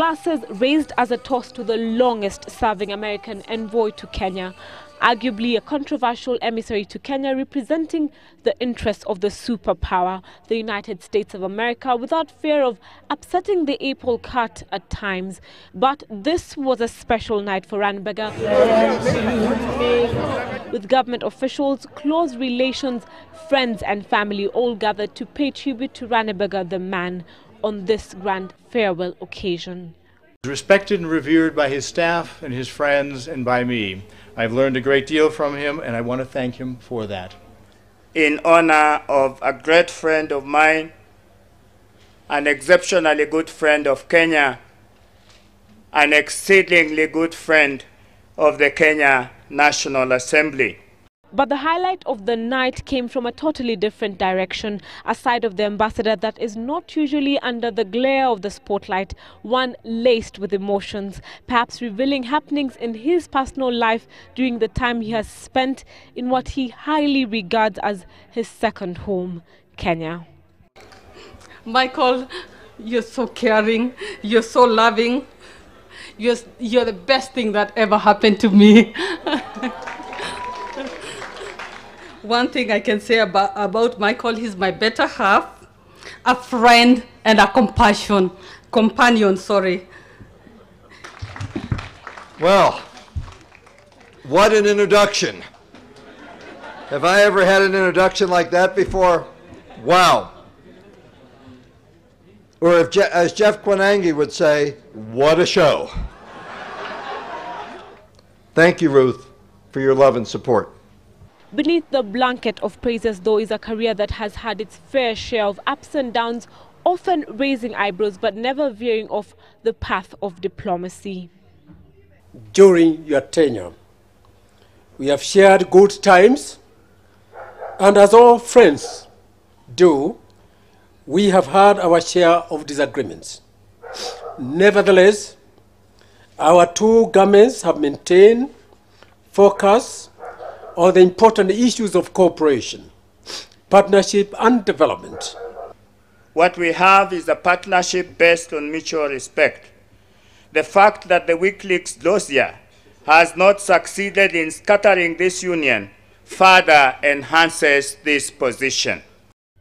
glasses raised as a toast to the longest-serving American envoy to Kenya, arguably a controversial emissary to Kenya representing the interests of the superpower, the United States of America, without fear of upsetting the apple cart at times. But this was a special night for Ranneberger, with government officials, close relations, friends and family all gathered to pay tribute to Ranneberger the man on this grand farewell occasion. Respected and revered by his staff and his friends and by me. I've learned a great deal from him, and I want to thank him for that. In honor of a great friend of mine, an exceptionally good friend of Kenya, an exceedingly good friend of the Kenya National Assembly. But the highlight of the night came from a totally different direction, a side of the ambassador that is not usually under the glare of the spotlight, one laced with emotions, perhaps revealing happenings in his personal life during the time he has spent in what he highly regards as his second home, Kenya. Michael, you're so caring, you're so loving, you're the best thing that ever happened to me. One thing I can say about Michael, he's my better half, a friend and a companion. Well, what an introduction. Have I ever had an introduction like that before? Wow. Or if as Jeff Quinangi would say, what a show. Thank you, Ruth, for your love and support. Beneath the blanket of praises, though, is a career that has had its fair share of ups and downs, often raising eyebrows but never veering off the path of diplomacy. During your tenure, we have shared good times, and as all friends do, we have had our share of disagreements. Nevertheless, our two governments have maintained focus on the important issues of cooperation, partnership and development. What we have is a partnership based on mutual respect. The fact that the WikiLeaks dossier has not succeeded in scattering this union further enhances this position.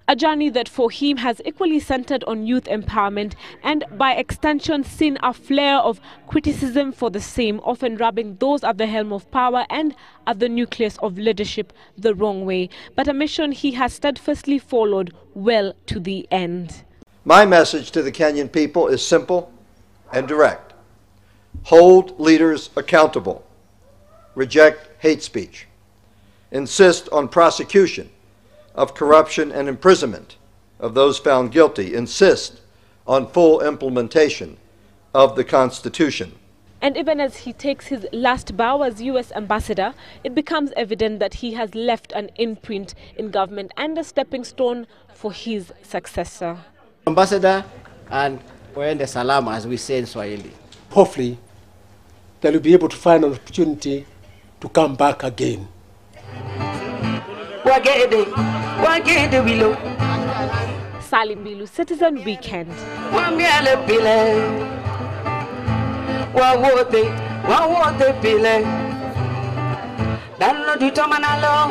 A journey that for him has equally centered on youth empowerment and by extension seen a flare of criticism for the same, often rubbing those at the helm of power and at the nucleus of leadership the wrong way, but a mission he has steadfastly followed well to the end. My message to the Kenyan people is simple and direct. Hold leaders accountable. Reject hate speech. Insist on prosecution of corruption and imprisonment of those found guilty. Insist on full implementation of the Constitution. And even as he takes his last bow as U.S. ambassador, it becomes evident that he has left an imprint in government and a stepping stone for his successor. Ambassador, and Marende salama, as we say in Swahili. Hopefully, that we'll be able to find an opportunity to come back again. Salim Bilu, Citizen Weekend. Dano du to manalo,